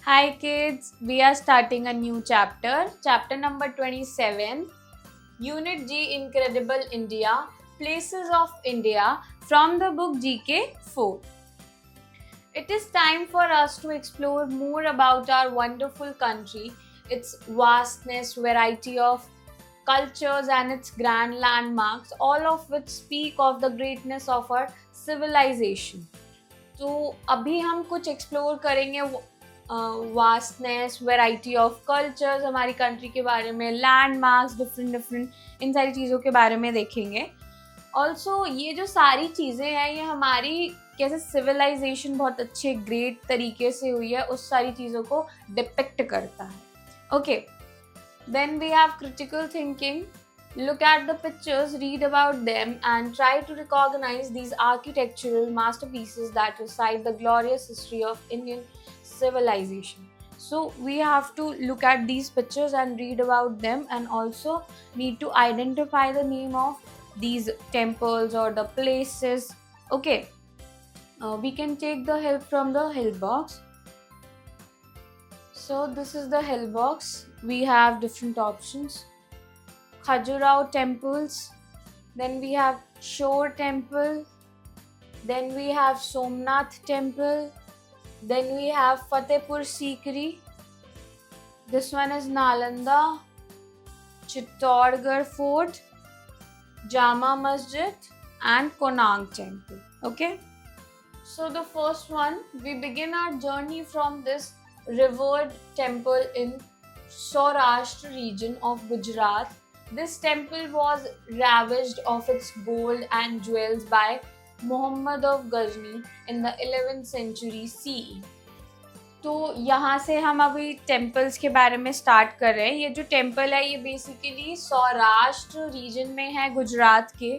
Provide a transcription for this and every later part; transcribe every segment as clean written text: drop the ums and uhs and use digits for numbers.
Hi kids, we are starting a new chapter number 27, Unit G Incredible India, Places of India from the book GK 4. It is time for us to explore more about our wonderful country, its vastness, variety of cultures and its grand landmarks, all of which speak of the greatness of our civilization. तो अभी हम कुछ explore करेंगे vastness variety of cultures हमारी country के बारे में landmarks different different in सारी चीज़ों के बारे में देखेंगे ऑल्सो ये जो सारी चीज़ें हैं ये हमारी कैसे सिविलाइजेशन बहुत अच्छे ग्रेट तरीके से हुई है उस सारी चीज़ों को डिपिक्ट करता है okay then we have critical thinking. Look at the pictures, read about them, and try to recognize these architectural masterpieces that recite the glorious history of Indian civilization. So, we have to look at these pictures and read about them, and also need to identify the name of these temples or the places. Okay, we can take the help from the help box. So, this is the help box. We have different options. Khajuraho temples, then we have Shore temple, then we have Somnath temple, then we have Fatehpur Sikri, this one is Nalanda, Chittorgarh fort, Jama Masjid and Konark temple. Okay, so the first one, we begin our journey from this revered temple in Saurashtra region of Gujarat. This temple was ravished of its gold and jewels by Muhammad of Ghazni in the 11th century CE. तो यहाँ से हम अभी temples के बारे में start कर रहे हैं. ये जो टेम्पल है ये बेसिकली सौराष्ट्र रीजन में है गुजरात के.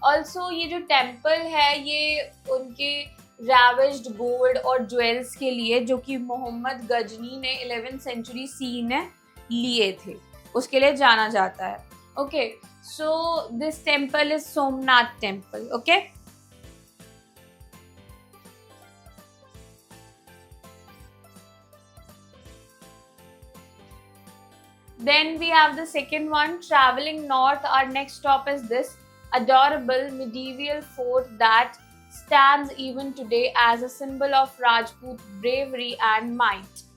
ऑल्सो ये जो टेम्पल है ये उनके ravished गोल्ड और ज्वेल्स के लिए जो कि मोहम्मद गजनी ने 11th सेंचुरी सी ने लिए थे उसके लिए जाना जाता है. Okay, so this temple is Somnath temple. Okay, then we have the second one. Traveling north, our next stop is this adorable medieval fort that stands even today as a symbol of Rajput bravery and might.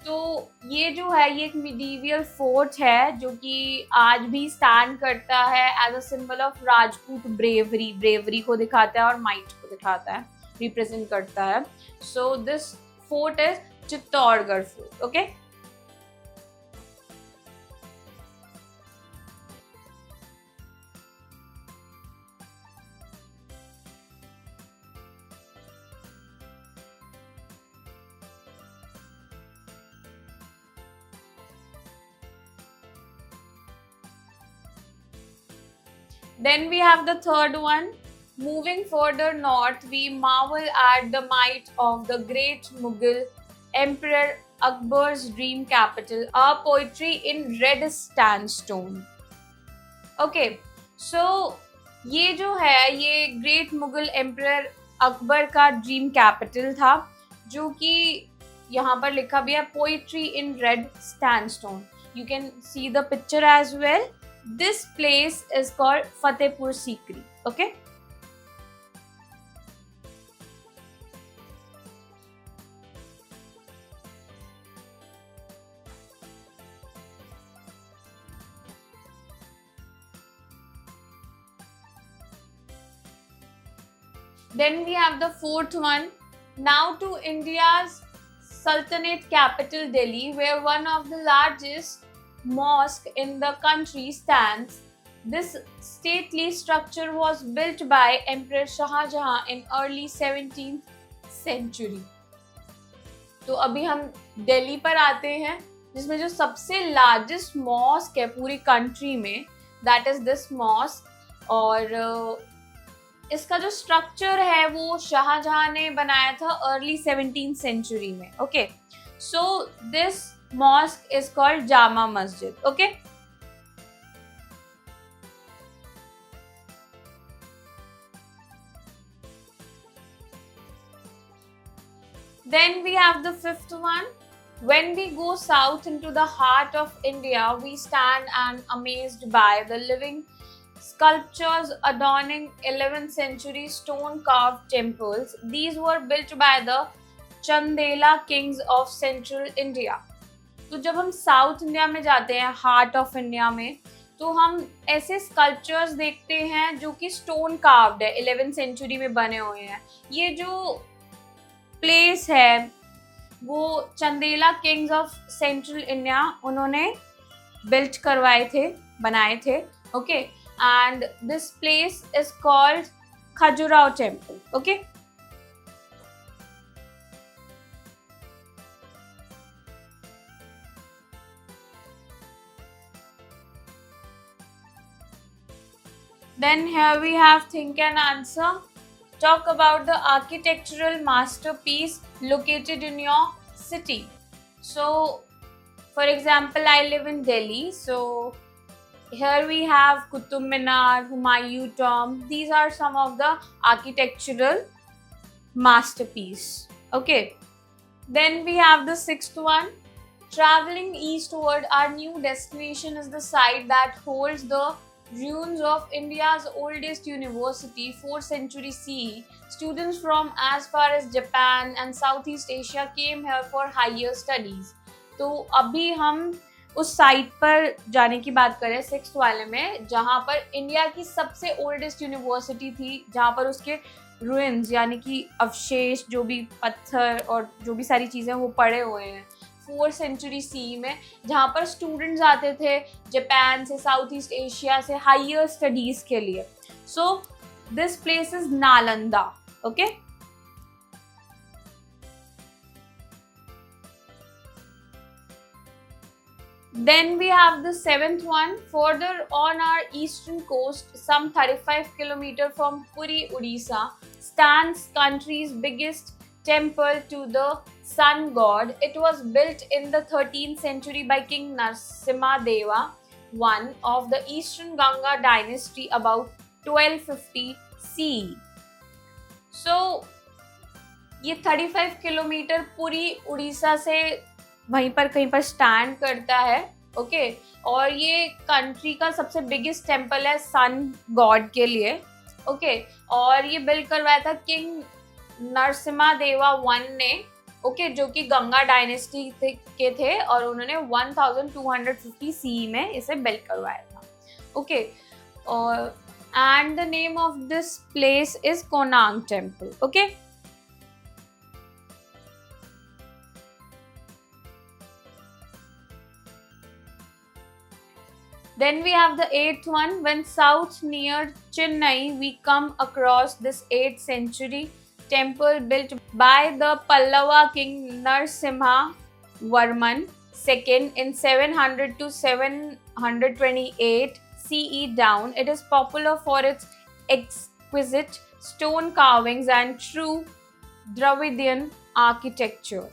तो ये जो है ये एक medieval fort है जो कि आज भी स्टैंड करता है as a symbol of Rajput bravery को दिखाता है और माइट को दिखाता है, रिप्रेजेंट करता है. So this fort is Chittorgarh fort. Okay, then we have the third one. Moving further north, we marvel at the might of the great Mughal Emperor Akbar's dream capital, a poetry in red sandstone. Okay, so ये जो है ये great Mughal emperor Akbar का dream capital था जो कि यहाँ पर लिखा भी है poetry in red sandstone. You can see the picture as well. This place is called Fatehpur Sikri. Okay, then we have the fourth one. Now to India's Sultanate capital Delhi, where one of the largest mosque in the country stands. This stately structure was built by Emperor Shah Jahan in early 17th century. तो अभी हम दिल्ली पर आते हैं जिसमें जो सबसे largest mosque है पूरी कंट्री में, दैट इज दिस मॉस्क. और इसका जो स्ट्रक्चर है वो शाहजहां ने बनाया था अर्ली 17th सेंचुरी में. Okay, so this mosque is called Jama Masjid. Okay, then we have the fifth one. When we go south into the heart of India, we stand and amazed by the living sculptures adorning 11th century stone carved temples. These were built by the Chandela kings of central India. तो जब हम south India में जाते हैं, heart of India में, तो हम ऐसे स्कल्पचर्स देखते हैं जो कि स्टोन कार्व्ड है, 11th सेंचुरी में बने हुए हैं. ये जो प्लेस है वो Chandela Kings of central India उन्होंने बिल्ट करवाए थे, बनाए थे. Okay, and this place is called Khajuraho temple. Okay, then here we have think and answer. Talk about the architectural masterpiece located in your city. So for example, I live in Delhi, so here we have Qutub Minar, Humayun Tomb. These are some of the architectural masterpiece. Okay, then we have the sixth one. Traveling eastward, our new destination is the site that holds the ruins of India's oldest university, 4th century CE. Students from as far as Japan and Southeast Asia came here for higher studies. तो अभी हम उस site पर जाने की बात करें, sixth वाले में, जहाँ पर इंडिया की सबसे ओल्डेस्ट यूनिवर्सिटी थी, जहाँ पर उसके ruins यानी कि अवशेष, जो भी पत्थर और जो भी सारी चीज़ें वो पड़े हुए हैं 4th सेंचुरी सी में, जहाँ पर स्टूडेंट्स आते थे जापान से, साउथ ईस्ट एशिया से हायर स्टडीज के लिए. So this place is Nalanda. Okay, then we have the seventh one. Further on our eastern coast, some 35 km from Puri, Odisha, stands country's biggest temple to the sun god. It was built in the 13th century by King Narasimha Deva I of the Eastern Ganga dynasty about 1250 CE. So ये 35 kilometre Puri Orissa से वहीं पर कहीं पर stand करता है. Okay, और ये कंट्री का सबसे बिगेस्ट टेम्पल है सन गॉड के लिए. ओके, और ये बिल्ड करवाया था किंग नरसिम्हा देवा वन ने. ओके, जो कि गंगा डायनेस्टी के थे, और उन्होंने 1250 CE में इसे बिल्ड करवाया था. Okay, and the name of this place is Konark temple. Okay, then we have the eighth one. When south near Chennai, we come across this 8th century temple built by the Pallava king Narasimha Varman II in 700 to 728 CE down. It is popular for its exquisite stone carvings and true Dravidian architecture.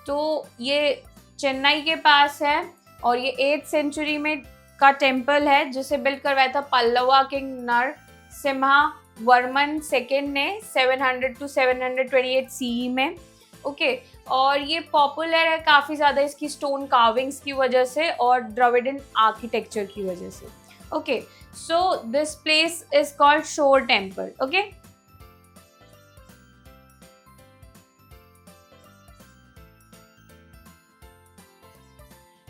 तो ये चेन्नई के पास है और ये 8th century में का temple है, जिसे बिल्ड करवाया था पल्लवा किंग नरसिम्हा वर्मन सेकेंड ने 700 टू 728 CE में. ओके, और ये पॉपुलर है काफ़ी ज़्यादा इसकी स्टोन कार्विंग्स की वजह से और द्रविडियन आर्किटेक्चर की वजह से. Okay, so this place is called शोर temple. Okay,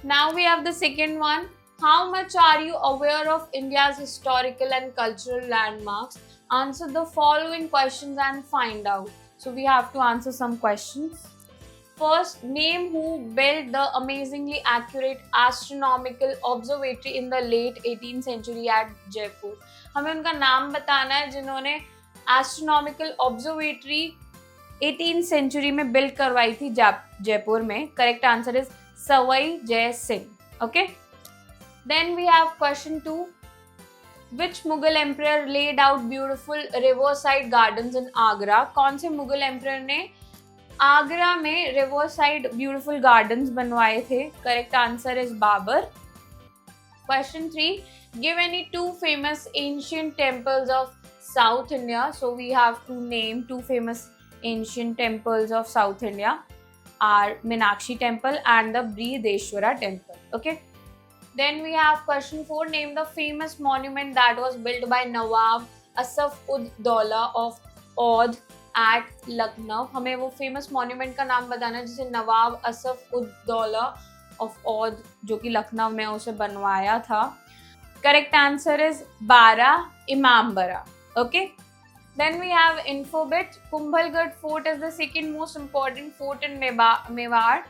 now we have the second one. How much are you aware of India's historical and cultural landmarks? Answer the following questions and find out. So we have to answer some questions. First, name who built the amazingly accurate astronomical observatory in the late 18th century at Jaipur. हमें उनका नाम बताना है जिन्होंने astronomical observatory 18th century में build करवाई थी जयपुर में. Correct answer is Sawai Jai Singh. Okay, then we have question 2. Which Mughal emperor laid out beautiful riverside gardens in Agra? कौन से मुगल एम्परर ने आगरा में रिवरसाइड ब्यूटीफुल गार्डन्स बनवाए थे? Correct answer is Babur. Question 3. Give any 2 famous ancient temples of South India. So we have to name 2 famous ancient temples of South India. are Meenakshi temple and the Brihadeshwara temple. Okay. Then we have question 4. Name the famous monument that was built by Nawab Asaf ud Daula of Oudh at Lucknow. हमें वो famous monument का नाम बताना है जिसे नवाब Asaf ud Daula of Oudh जो कि लखनऊ में उसे बनवाया था. Correct answer is Bara Imambara. Okay. Then we have Infobit. Kumbhalgarh Fort is the second most important fort in Mewar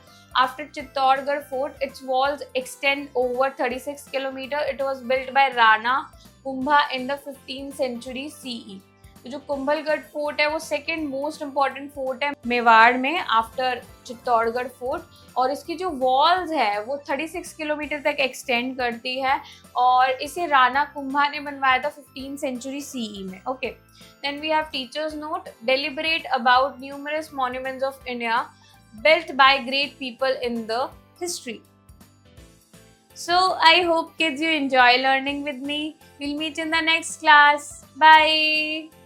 after Chittorgarh Fort. Its walls extend over 36 km. It was built by Rana Kumbha in the 15th century CE. तो जो Kumbhalgarh fort है वो second most important fort है मेवाड़ में after Chittorgarh fort, और इसकी जो walls है वो 36 किलोमीटर तक एक्सटेंड करती है और इसे राणा कुंभा ने बनवाया था 15th century CE में. Okay. Then we have teachers note. Deliberate about numerous monuments of India built by great people in the history. So I hope kids you enjoy learning with me. We'll meet in the next class. Bye.